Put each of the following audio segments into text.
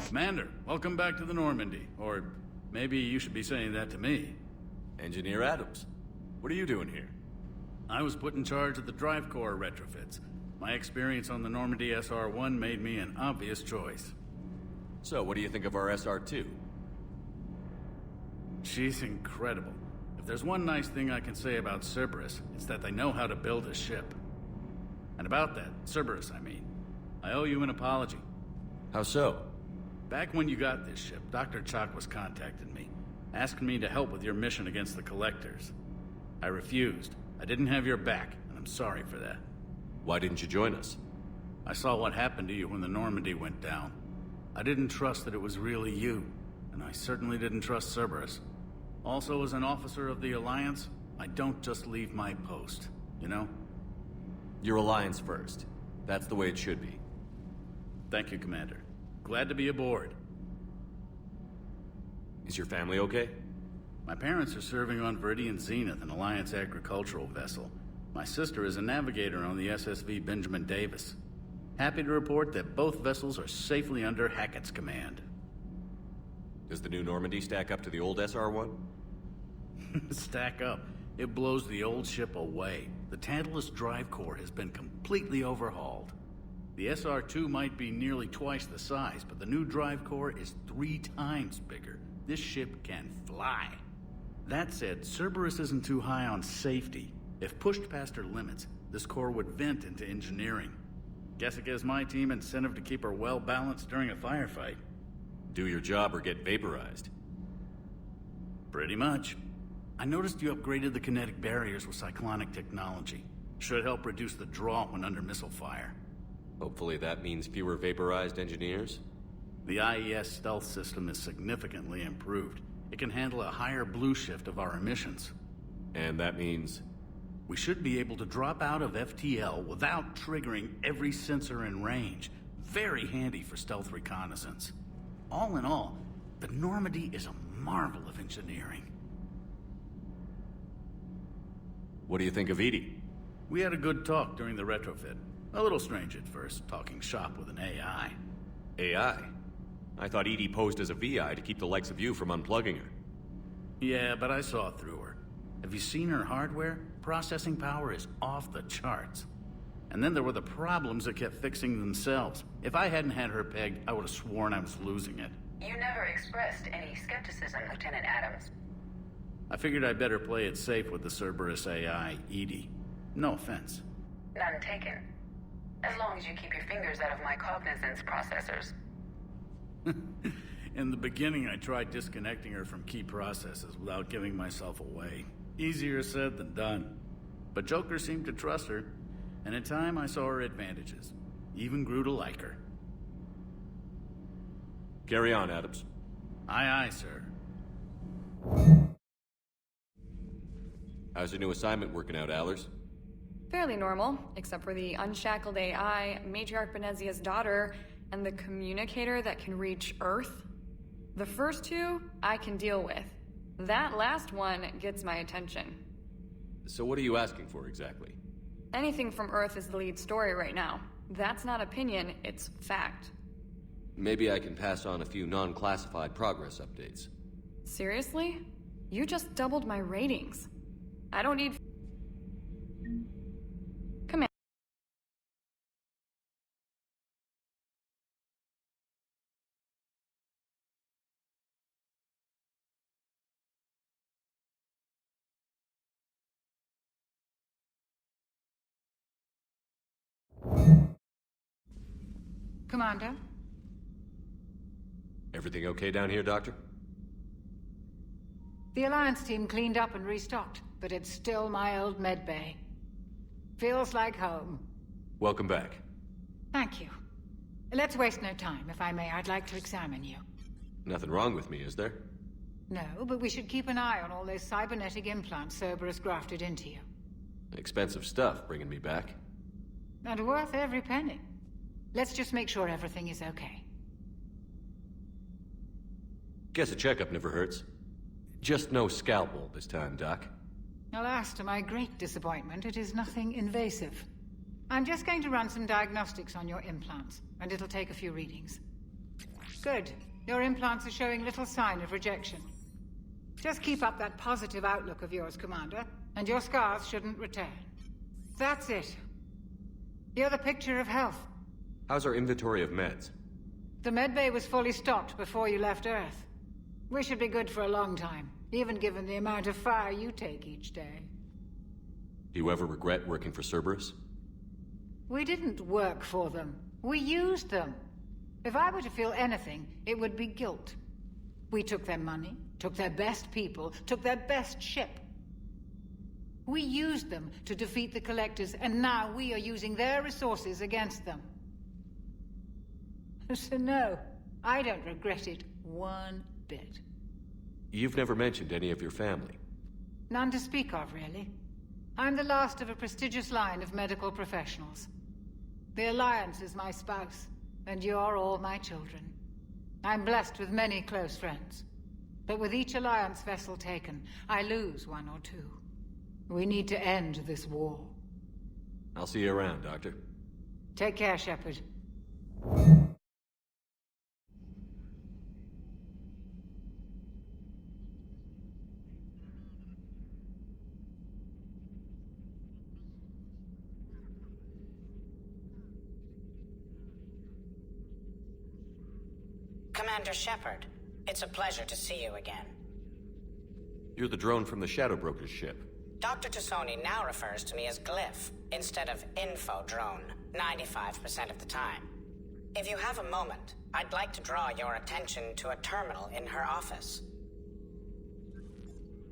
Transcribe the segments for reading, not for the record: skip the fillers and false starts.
Commander, welcome back to the Normandy. Or maybe you should be saying that to me. Engineer Adams, what are you doing here? I was put in charge of the drive core retrofits. My experience on the Normandy SR-1 made me an obvious choice. So, what do you think of our SR-2? She's incredible. If there's one nice thing I can say about Cerberus, it's that they know how to build a ship. And about that, Cerberus, I mean, I owe you an apology. How so? Back when you got this ship, Dr. Chakwas contacted me, asking me to help with your mission against the Collectors. I refused. I didn't have your back, and I'm sorry for that. Why didn't you join us? I saw what happened to you when the Normandy went down. I didn't trust that it was really you, and I certainly didn't trust Cerberus. Also, as an officer of the Alliance, I don't just leave my post, you know? Your Alliance first. That's the way it should be. Thank you, Commander. Glad to be aboard. Is your family okay? My parents are serving on Viridian Zenith, an Alliance agricultural vessel. My sister is a navigator on the SSV Benjamin Davis. Happy to report that both vessels are safely under Hackett's command. Does the new Normandy stack up to the old SR-1? Stack up. It blows the old ship away. The Tantalus drive core has been completely overhauled. The SR-2 might be nearly twice the size, but the new drive core is 3 times bigger. This ship can fly. That said, Cerberus isn't too high on safety. If pushed past her limits, this core would vent into engineering. Guess it gives my team incentive to keep her well balanced during a firefight. Do your job or get vaporized. Pretty much. I noticed you upgraded the kinetic barriers with cyclonic technology. Should help reduce the draw when under missile fire. Hopefully that means fewer vaporized engineers? The IES stealth system is significantly improved. It can handle a higher blue shift of our emissions. And that means? We should be able to drop out of FTL without triggering every sensor in range. Very handy for stealth reconnaissance. All in all, the Normandy is a marvel of engineering. What do you think of Edie? We had a good talk during the retrofit. A little strange at first, talking shop with an AI. AI? I thought Edie posed as a VI to keep the likes of you from unplugging her. Yeah, but I saw through her. Have you seen her hardware? Processing power is off the charts. And then there were the problems that kept fixing themselves. If I hadn't had her pegged, I would have sworn I was losing it. You never expressed any skepticism, Lieutenant Adams. I figured I'd better play it safe with the Cerberus AI, Edie. No offense. None taken. As long as you keep your fingers out of my cognizance processors. In the beginning, I tried disconnecting her from key processes without giving myself away. Easier said than done. But Joker seemed to trust her, and in time I saw her advantages. Even grew to like her. Carry on, Adams. Aye, aye, sir. How's your new assignment working out, Allers? Fairly normal, except for the unshackled AI, Matriarch Benezia's daughter, and the communicator that can reach Earth. The first two, I can deal with. That last one gets my attention. So what are you asking for exactly? Anything from Earth is the lead story right now. That's not opinion, it's fact. Maybe I can pass on a few non-classified progress updates. Seriously? You just doubled my ratings. I don't need... Come in. Commander? Everything okay down here, Doctor? The Alliance team cleaned up and restocked, but it's still my old medbay. Feels like home. Welcome back. Thank you. Let's waste no time. If I may, I'd like to examine you. Nothing wrong with me, is there? No, but we should keep an eye on all those cybernetic implants Cerberus grafted into you. Expensive stuff bringing me back. And worth every penny. Let's just make sure everything is okay. Guess a checkup never hurts. Just no scalpel this time, Doc. Alas, to my great disappointment, it is nothing invasive. I'm just going to run some diagnostics on your implants, and it'll take a few readings. Good. Your implants are showing little sign of rejection. Just keep up that positive outlook of yours, Commander, and your scars shouldn't return. That's it. You're the picture of health. How's our inventory of meds? The medbay was fully stocked before you left Earth. We should be good for a long time, even given the amount of fire you take each day. Do you ever regret working for Cerberus? We didn't work for them. We used them. If I were to feel anything, it would be guilt. We took their money, took their best people, took their best ship. We used them to defeat the Collectors, and now we are using their resources against them. So no, I don't regret it one bit. You've never mentioned any of your family. None to speak of, really. I'm the last of a prestigious line of medical professionals. The Alliance is my spouse, and you're all my children. I'm blessed with many close friends. But with each Alliance vessel taken, I lose one or two. We need to end this war. I'll see you around, Doctor. Take care, Shepard. Commander Shepard, it's a pleasure to see you again. You're the drone from the Shadow Broker's ship. Dr. Tassoni now refers to me as Glyph instead of Info Drone, 95% of the time. If you have a moment, I'd like to draw your attention to a terminal in her office.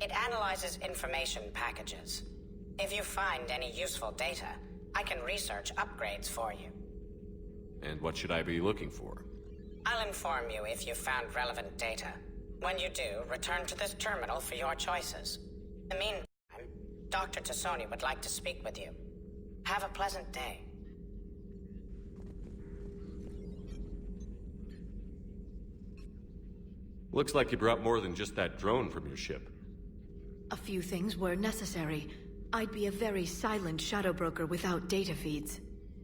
It analyzes information packages. If you find any useful data, I can research upgrades for you. And what should I be looking for? I'll inform you if you've found relevant data. When you do, return to this terminal for your choices. In the meantime, Dr. Tassoni would like to speak with you. Have a pleasant day. Looks like you brought more than just that drone from your ship. A few things were necessary. I'd be a very silent shadow broker without data feeds.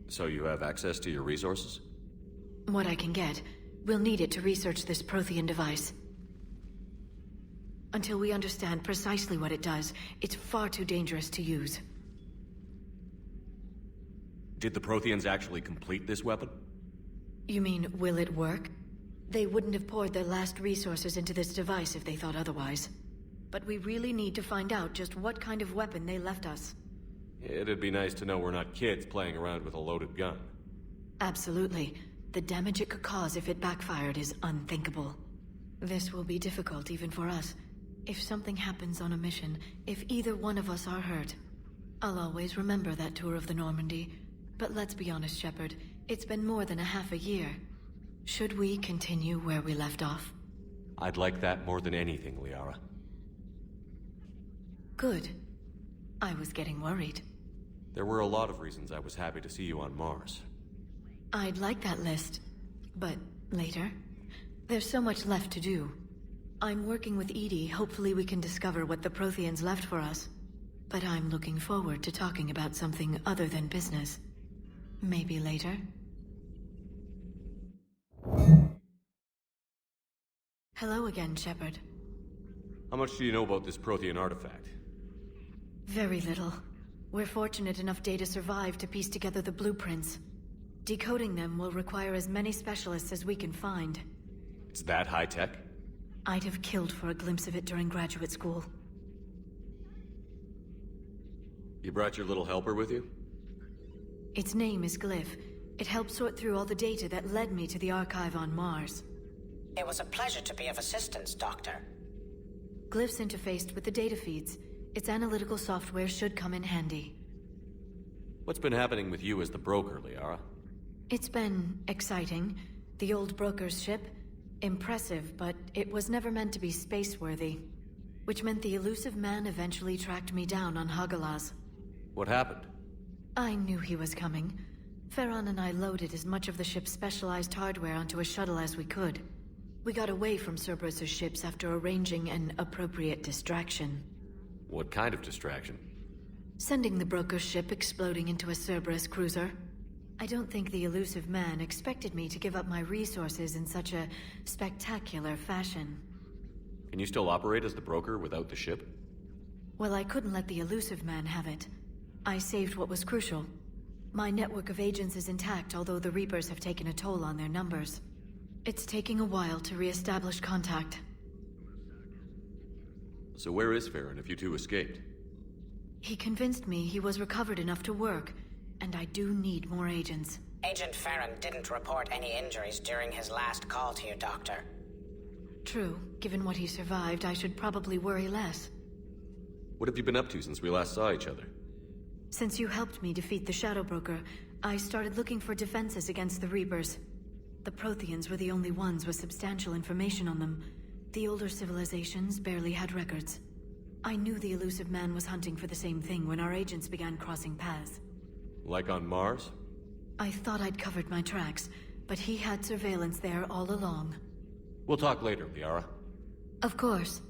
So you have access to your resources? What I can get. We'll need it to research this Prothean device. Until we understand precisely what it does, it's far too dangerous to use. Did the Protheans actually complete this weapon? You mean, will it work? They wouldn't have poured their last resources into this device if they thought otherwise. But we really need to find out just what kind of weapon they left us. It'd be nice to know we're not kids playing around with a loaded gun. Absolutely. The damage it could cause if it backfired is unthinkable. This will be difficult even for us. If something happens on a mission, if either one of us are hurt, I'll always remember that tour of the Normandy. But let's be honest, Shepard, it's been more than a half a year. Should we continue where we left off? I'd like that more than anything, Liara. Good. I was getting worried. There were a lot of reasons I was happy to see you on Mars. I'd like that list, but later? There's so much left to do. I'm working with Edie. Hopefully we can discover what the Protheans left for us. But I'm looking forward to talking about something other than business. Maybe later? Hello again, Shepard. How much do you know about this Prothean artifact? Very little. We're fortunate enough Data survived to piece together the blueprints. Decoding them will require as many specialists as we can find. It's that high-tech? I'd have killed for a glimpse of it during graduate school. You brought your little helper with you? Its name is Glyph. It helped sort through all the data that led me to the archive on Mars. It was a pleasure to be of assistance, Doctor. Glyph's interfaced with the data feeds. Its analytical software should come in handy. What's been happening with you as the broker, Liara? It's been exciting. The old broker's ship? Impressive, but it was never meant to be space-worthy. Which meant the elusive man eventually tracked me down on Hagalaz. What happened? I knew he was coming. Farron and I loaded as much of the ship's specialized hardware onto a shuttle as we could. We got away from Cerberus's ships after arranging an appropriate distraction. What kind of distraction? Sending the broker's ship exploding into a Cerberus cruiser. I don't think the elusive man expected me to give up my resources in such a spectacular fashion. Can you still operate as the broker without the ship? Well, I couldn't let the elusive man have it. I saved what was crucial. My network of agents is intact, although the Reapers have taken a toll on their numbers. It's taking a while to re-establish contact. So where is Farron if you two escaped? He convinced me he was recovered enough to work, and I do need more agents. Agent Farron didn't report any injuries during his last call to you, Doctor. True. Given what he survived, I should probably worry less. What have you been up to since we last saw each other? Since you helped me defeat the Shadow Broker, I started looking for defenses against the Reapers. The Protheans were the only ones with substantial information on them. The older civilizations barely had records. I knew the elusive man was hunting for the same thing when our agents began crossing paths. Like on Mars? I thought I'd covered my tracks, but he had surveillance there all along. We'll talk later, Liara. Of course.